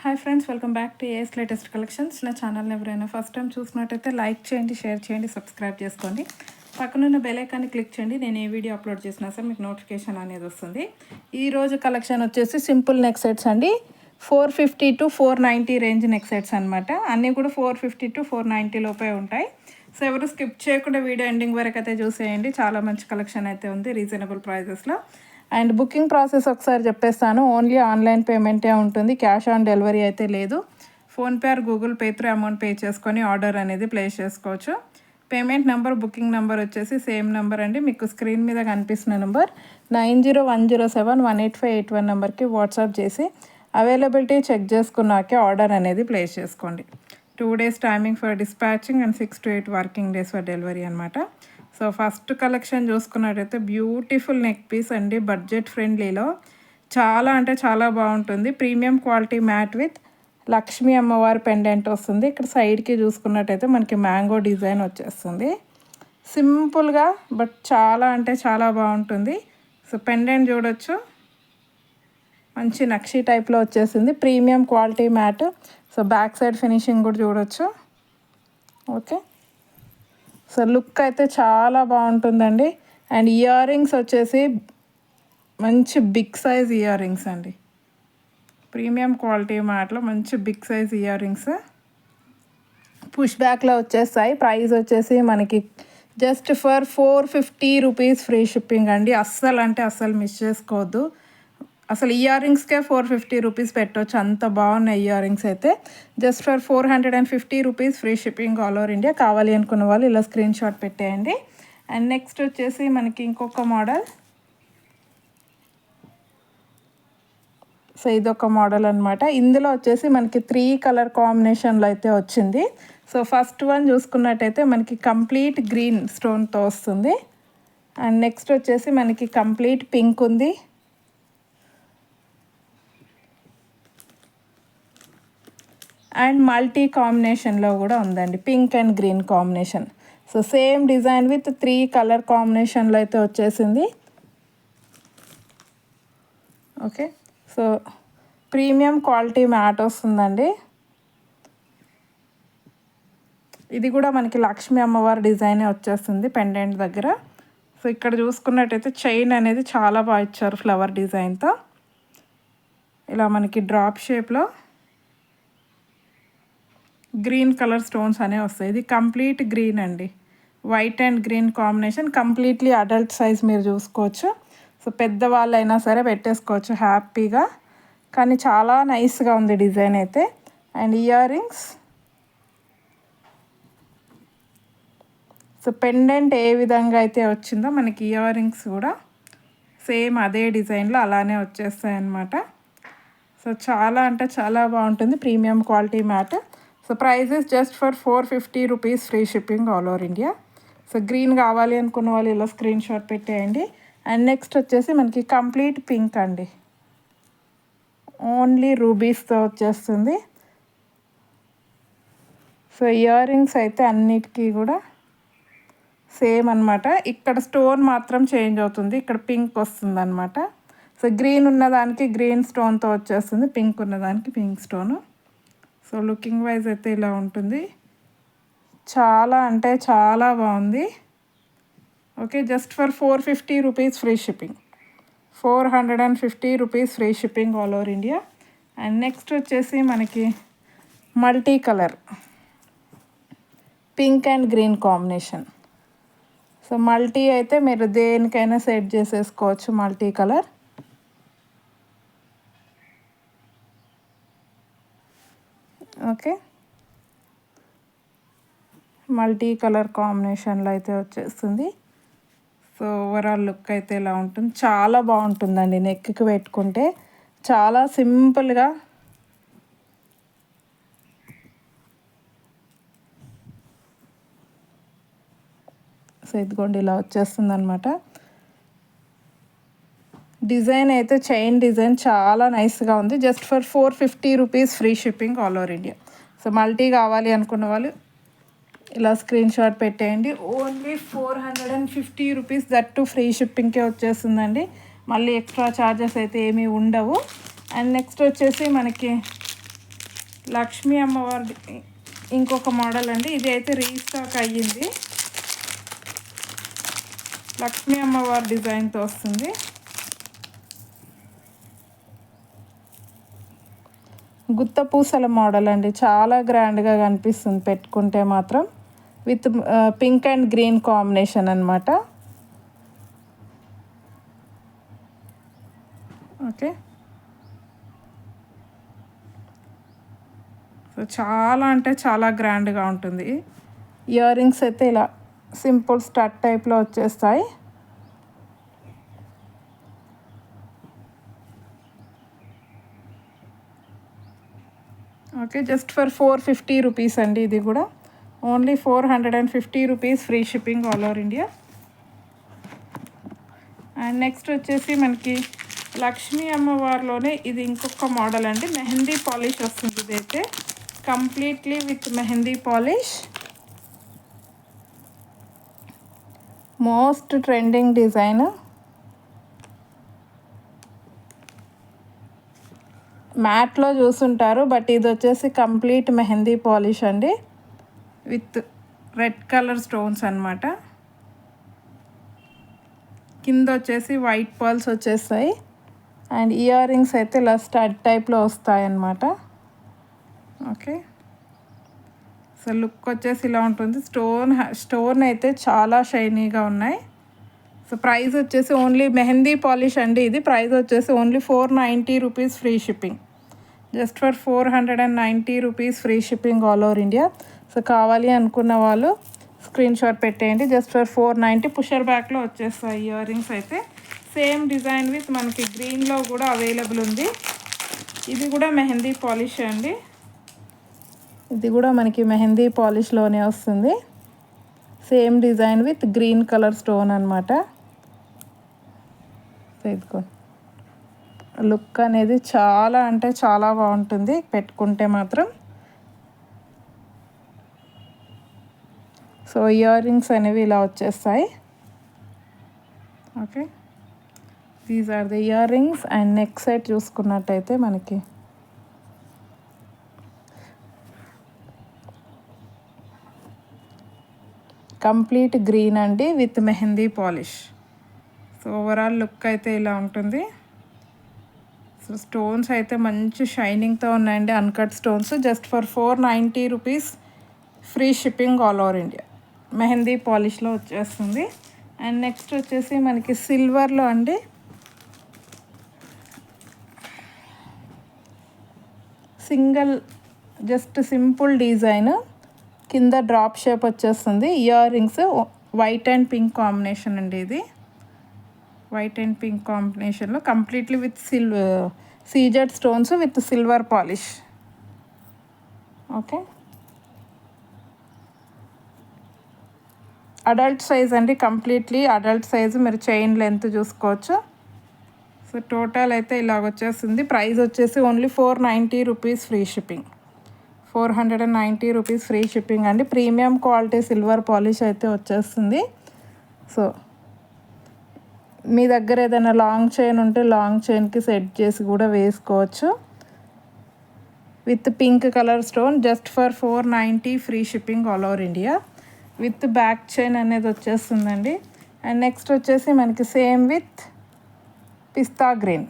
Hi friends, welcome back to AS latest collections. నా ఛానల్ని ఎవరైనా ఫస్ట్ టైం చూసినట్టయితే లైక్ చేయండి, షేర్ చేయండి, సబ్స్క్రైబ్ చేసుకోండి. పక్కనున్న బెల్ ఐకాన్ని క్లిక్ చేయండి. నేను ఏ వీడియో అప్లోడ్ చేసినా సరే మీకు నోటిఫికేషన్ అనేది వస్తుంది. ఈరోజు కలెక్షన్ వచ్చేసి సింపుల్ నెక్ సెట్స్ అండి. 450 to 490 రేంజ్ నెక్ సెట్స్ అనమాట. అన్నీ కూడా 450 to 490 లోపే ఉంటాయి. సో ఎవరు స్కిప్ చేయకుండా వీడియో ఎండింగ్ వరకు అయితే చూసేయండి. చాలా మంచి కలెక్షన్ అయితే ఉంది రీజనబుల్ ప్రైజెస్లో. అండ్ బుకింగ్ ప్రాసెస్ ఒకసారి చెప్పేస్తాను. ఓన్లీ ఆన్లైన్ పేమెంటే ఉంటుంది, క్యాష్ ఆన్ డెలివరీ అయితే లేదు. PhonePe are Google pay through amount pay చేసుకొని ఆర్డర్ అనేది ప్లేస్ చేసుకోవచ్చు. పేమెంట్ నెంబర్, బుకింగ్ నెంబర్ వచ్చేసి సేమ్ నెంబర్ అండి. మీకు స్క్రీన్ మీద కనిపిస్తున్న నెంబర్ 9010071858 నెంబర్కి వాట్సాప్ చేసి అవైలబిలిటీ చెక్ చేసుకున్నాకే ఆర్డర్ అనేది ప్లేస్ చేసుకోండి. 2 days timing for dispatching and 6 to 8 working days for delivery అనమాట. సో ఫస్ట్ కలెక్షన్ చూసుకున్నట్టయితే బ్యూటిఫుల్ నెక్ పీస్ అండి. బడ్జెట్ ఫ్రెండ్లీలో చాలా అంటే చాలా బాగుంటుంది. Premium quality matte with Lakshmi అమ్మవారి పెండెంట్ వస్తుంది. ఇక్కడ సైడ్కి చూసుకున్నట్టయితే మనకి మ్యాంగో డిజైన్ వచ్చేస్తుంది. సింపుల్గా బట్ చాలా అంటే చాలా బాగుంటుంది. సో పెండెంట్ చూడొచ్చు, మంచి నక్షి టైప్లో వచ్చేసింది. Premium quality mat. So back side finishing కూడా చూడొచ్చు. ఓకే, సో లుక్ అయితే చాలా బాగుంటుందండి. అండ్ ఇయర్ రింగ్స్ వచ్చేసి మంచి బిగ్ సైజ్ ఇయర్ రింగ్స్ అండి. ప్రీమియం క్వాలిటీ మ్యాట్లో మంచి big size earrings push బ్యాక్లో వచ్చేస్తాయి. ప్రైస్ వచ్చేసి మనకి just for 450 rupees free shipping అండి. అస్సలు అంటే అస్సలు మిస్ చేసుకోవద్దు. అసలు ఇయర్ రింగ్స్కే 450 రూపీస్ పెట్టవచ్చు, అంత బాగున్నాయి ఇయర్ రింగ్స్ అయితే. Just for 450 rupees free shipping all over India. కావాలి అనుకున్న వాళ్ళు ఇలా స్క్రీన్ షాట్ పెట్టేయండి. అండ్ నెక్స్ట్ వచ్చేసి మనకి ఇంకొక మోడల్. సో ఇదొక మోడల్ అనమాట. ఇందులో వచ్చేసి మనకి 3 కలర్ కాంబినేషన్లో అయితే వచ్చింది. సో ఫస్ట్ వన్ చూసుకున్నట్టయితే మనకి కంప్లీట్ గ్రీన్ స్టోన్తో వస్తుంది. అండ్ నెక్స్ట్ వచ్చేసి మనకి కంప్లీట్ పింక్ ఉంది. అండ్ మల్టీ కాంబినేషన్లో కూడా ఉందండి, pink and green combination. So same design with 3 colour కాంబినేషన్లో అయితే వచ్చేసింది. Okay, so premium quality mat వస్తుందండి. ఇది కూడా మనకి లక్ష్మీ అమ్మవారి డిజైనే వచ్చేస్తుంది పెండెంట్ దగ్గర. సో ఇక్కడ చూసుకున్నట్టయితే చైన్ అనేది చాలా బాగా ఇచ్చారు ఫ్లవర్ డిజైన్తో. ఇలా మనకి డ్రాప్ షేప్లో గ్రీన్ కలర్ స్టోన్స్ అనేవి వస్తాయి. ఇది కంప్లీట్ గ్రీన్ అండి, white and green combination. Completely adult size మీరు చూసుకోవచ్చు. సో పెద్దవాళ్ళైనా సరే పెట్టేసుకోవచ్చు హ్యాపీగా. కానీ చాలా నైస్గా ఉంది డిజైన్ అయితే. And earrings, so pendant ఏ విధంగా అయితే వచ్చిందో మనకి ఇయర్ రింగ్స్ కూడా సేమ్ అదే డిజైన్లో అలానే వచ్చేస్తాయి అన్నమాట. సో చాలా అంటే చాలా బాగుంటుంది, premium quality mat. So prices just for 450 rupees free shipping all over India. So green కావాలి అనుకున్న వాళ్ళు ఇలా స్క్రీన్ షాట్ పెట్టేయండి. అండ్ నెక్స్ట్ వచ్చేసి మనకి కంప్లీట్ పింక్ అండి, ఓన్లీ రూబీస్తో వచ్చేస్తుంది. సో ఇయర్ రింగ్స్ అయితే అన్నిటికీ కూడా సేమ్ అనమాట. ఇక్కడ స్టోన్ మాత్రం చేంజ్ అవుతుంది, ఇక్కడ పింక్ వస్తుంది అనమాట. సో గ్రీన్ ఉన్నదానికి గ్రీన్ స్టోన్తో వచ్చేస్తుంది, పింక్ ఉన్నదానికి pink stone. So looking wise అయితే ఇలా ఉంటుంది. చాలా అంటే చాలా బాగుంది. Okay, just for 450 rupees free shipping. 450 rupees free shipping all over India. And next వచ్చేసి మనకి multi colour pink and green combination. So multi అయితే మీరు దేనికైనా సెట్ చేసేసుకోవచ్చు multi colour. Okay, multi colour కాంబినేషన్లో అయితే వచ్చేస్తుంది. సో ఓవరాల్ లుక్ అయితే ఇలా ఉంటుంది, చాలా బాగుంటుందండి. నెక్కి పెట్టుకుంటే చాలా సింపుల్గా. సో ఇదిగోండి ఇలా వచ్చేస్తుంది అనమాట. డిజైన్ అయితే చైన్ డిజైన్ చాలా నైస్గా ఉంది. Just for 450 rupees free shipping all over India. So multi కావాలి అనుకున్న వాళ్ళు ఇలా స్క్రీన్ షాట్ పెట్టేయండి. Only 450 rupees, that to free షిప్పింగ్కే వచ్చేస్తుందండి. మళ్ళీ ఎక్స్ట్రా ఛార్జెస్ అయితే ఏమీ ఉండవు. అండ్ నెక్స్ట్ వచ్చేసి మనకి లక్ష్మీ అమ్మవారి ఇంకొక మోడల్ అండి. ఇది అయితే రీస్టాక్ అయ్యింది. లక్ష్మీ అమ్మవారి డిజైన్తో వస్తుంది. గుత్త పూసల మోడల్ అండి. చాలా గ్రాండ్గా కనిపిస్తుంది పెట్టుకుంటే మాత్రం. With pink and green combination అనమాట. ఓకే, సో చాలా అంటే చాలా గ్రాండ్గా ఉంటుంది. ఇయర్ రింగ్స్ అయితే ఇలా సింపుల్ స్టడ్ టైప్లో వచ్చేస్తాయి. ఓకే, జస్ట్ ఫర్ 450 రూపీస్ అండి. ఇది కూడా only 450 rupees, free shipping all over India. And next వచ్చేసి మనకి లక్ష్మీ అమ్మవారిలోనే ఇది ఇంకొక మోడల్ అండి. మెహందీ పాలిష్ వస్తుంది. ఇదైతే completely with mehndi polish. Most trending design. మ్యాట్లో చూసుంటారు, బట్ ఇది వచ్చేసి కంప్లీట్ మెహందీ పాలిష్ అండి, విత్ రెడ్ కలర్ స్టోన్స్ అనమాట. కింద వచ్చేసి వైట్ పర్ల్స్ వచ్చేస్తాయి. అండ్ ఇయర్ రింగ్స్ అయితే ఇలా స్టడ్ టైప్లో వస్తాయి అన్నమాట. ఓకే, సో లుక్ వచ్చేసి ఇలా ఉంటుంది. స్టోన్ అయితే చాలా షైనీగా ఉన్నాయి. సో ప్రైస్ వచ్చేసి ఓన్లీ మెహందీ పాలిష్ అండి. ఇది ప్రైస్ వచ్చేసి only 490 rupees, free shipping. Just for 490 rupees, free shipping all over India. So కావాలి అనుకున్న వాళ్ళు స్క్రీన్ షాట్ పెట్టేయండి. Just for 490. పుషర్ బ్యాక్లో వచ్చేస్తాయి ఇయర్ రింగ్స్ అయితే. సేమ్ డిజైన్ విత్ మనకి గ్రీన్లో కూడా అవైలబుల్ ఉంది. ఇది కూడా మెహందీ పాలిష్ అండి. ఇది కూడా మనకి మెహందీ పాలిష్లోనే వస్తుంది. Same design with green colour stone అనమాట. ఇదిగో లుక్ అనేది చాలా అంటే చాలా బాగుంటుంది పెట్టుకుంటే మాత్రం. సో ఇయర్ రింగ్స్ అనేవి ఇలా వచ్చేస్తాయి. Okay, these are the earrings. And next side చూసుకున్నట్టయితే మనకి కంప్లీట్ గ్రీన్ అండి, with mehndi polish. So overall look అయితే ఇలా ఉంటుంది. సో స్టోన్స్ అయితే మంచి షైనింగ్తో ఉన్నాయండి, uncut stones. Just for 490 rupees, free shipping all over India. Mehndi పాలిష్లో వచ్చేస్తుంది. అండ్ నెక్స్ట్ వచ్చేసి మనకి సిల్వర్లో అండి. సింగిల్ జస్ట్ సింపుల్ డిజైన్, కింద డ్రాప్ షేప్ వచ్చేస్తుంది. Earrings white and pink combination అండి. ఇది వైట్ అండ్ పింక్ కాంబినేషన్లో completely with CZ stones with silver polish. Okay, adult size అండి, కంప్లీట్లీ అడల్ట్ సైజు. మీరు చైన్ లెంత్ చూసుకోవచ్చు. సో టోటల్ అయితే ఇలాగ వచ్చేస్తుంది. ప్రైస్ వచ్చేసి only 490 rupees, free shipping. 490 rupees, free shipping అండి. ప్రీమియం క్వాలిటీ సిల్వర్ పాలిష్ అయితే వచ్చేస్తుంది. సో మీ దగ్గర ఏదైనా లాంగ్ చైన్ ఉంటే లాంగ్ చైన్కి సెట్ చేసి కూడా వేసుకోవచ్చు. With pink colour stone, just for 490, free shipping all over India. With back chain అనేది వచ్చేస్తుందండి. అండ్ నెక్స్ట్ వచ్చేసి మనకి same with pista green,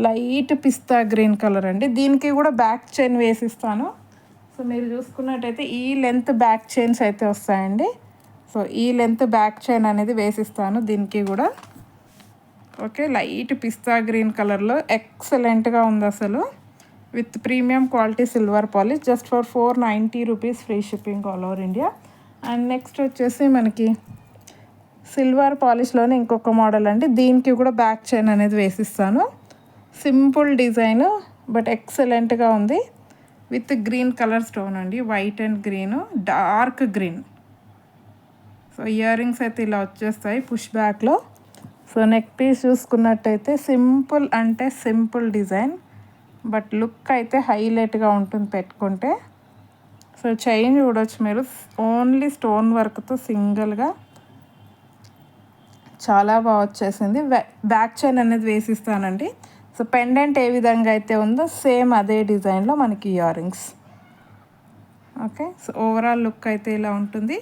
light pista green colour అండి. దీనికి కూడా బ్యాక్ చైన్ వేసిస్తాను. సో మీరు చూసుకున్నట్టయితే ఈ లెంత్ బ్యాక్ చైన్స్ అయితే వస్తాయండి. సో ఈ లెంత్ బ్యాక్ చైన్ అనేది వేసిస్తాను దీనికి కూడా. ఓకే, లైట్ పిస్తా గ్రీన్ కలర్లో ఎక్సలెంట్గా ఉంది అసలు, with premium quality silver polish. Just for 490 rupees, free shipping all over India. And next వచ్చేసి మనకి సిల్వర్ పాలిష్లోనే ఇంకొక మోడల్ అండి. దీనికి కూడా బ్యాక్ చైన్ అనేది వేసిస్తాను. సింపుల్ డిజైన్ బట్ ఎక్సలెంట్గా ఉంది, విత్ గ్రీన్ కలర్ స్టోన్ అండి. White and green, dark green. So ear rings అయితే ఇలా వచ్చేస్తాయి పుష్ బ్యాక్లో. సో నెక్ పీస్ చూసుకున్నట్టయితే సింపుల్ అంటే సింపుల్ డిజైన్, బట్ లుక్ అయితే హైలైట్గా ఉంటుంది పెట్టుకుంటే. సో చైన్ చూడవచ్చు మీరు, ఓన్లీ స్టోన్ వర్క్తో సింగిల్గా చాలా బాగా వచ్చేసింది. బ్యాక్ చైన్ అనేది వేసిస్తానండి. సో పెండెంట్ ఏ విధంగా అయితే ఉందో సేమ్ అదే డిజైన్లో మనకి ear rings. Okay, so overall look అయితే ఇలా ఉంటుంది.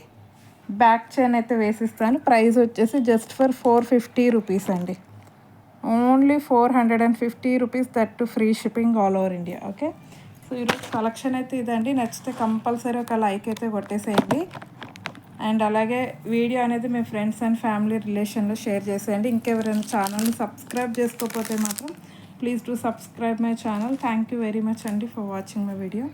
బ్యాక్ చైన్ అయితే వేసిస్తాను. ప్రైస్ వచ్చేసి జస్ట్ ఫర్ 450 రూపీస్ అండి. Only 450 rupees, that to free shipping all over India. Okay, so ఈరోజు కలెక్షన్ అయితే ఇదండి. నచ్చితే కంపల్సరీ ఒక లైక్ అయితే కొట్టేసేయండి. అండ్ అలాగే వీడియో అనేది మీ ఫ్రెండ్స్ అండ్ ఫ్యామిలీ రిలేషన్లో షేర్ చేసేయండి. ఇంకెవరైనా ఛానల్ని సబ్స్క్రైబ్ చేసుకోకపోతే మాత్రం please do subscribe my channel. Thank you very much అండి ఫర్ వాచింగ్ మై వీడియో.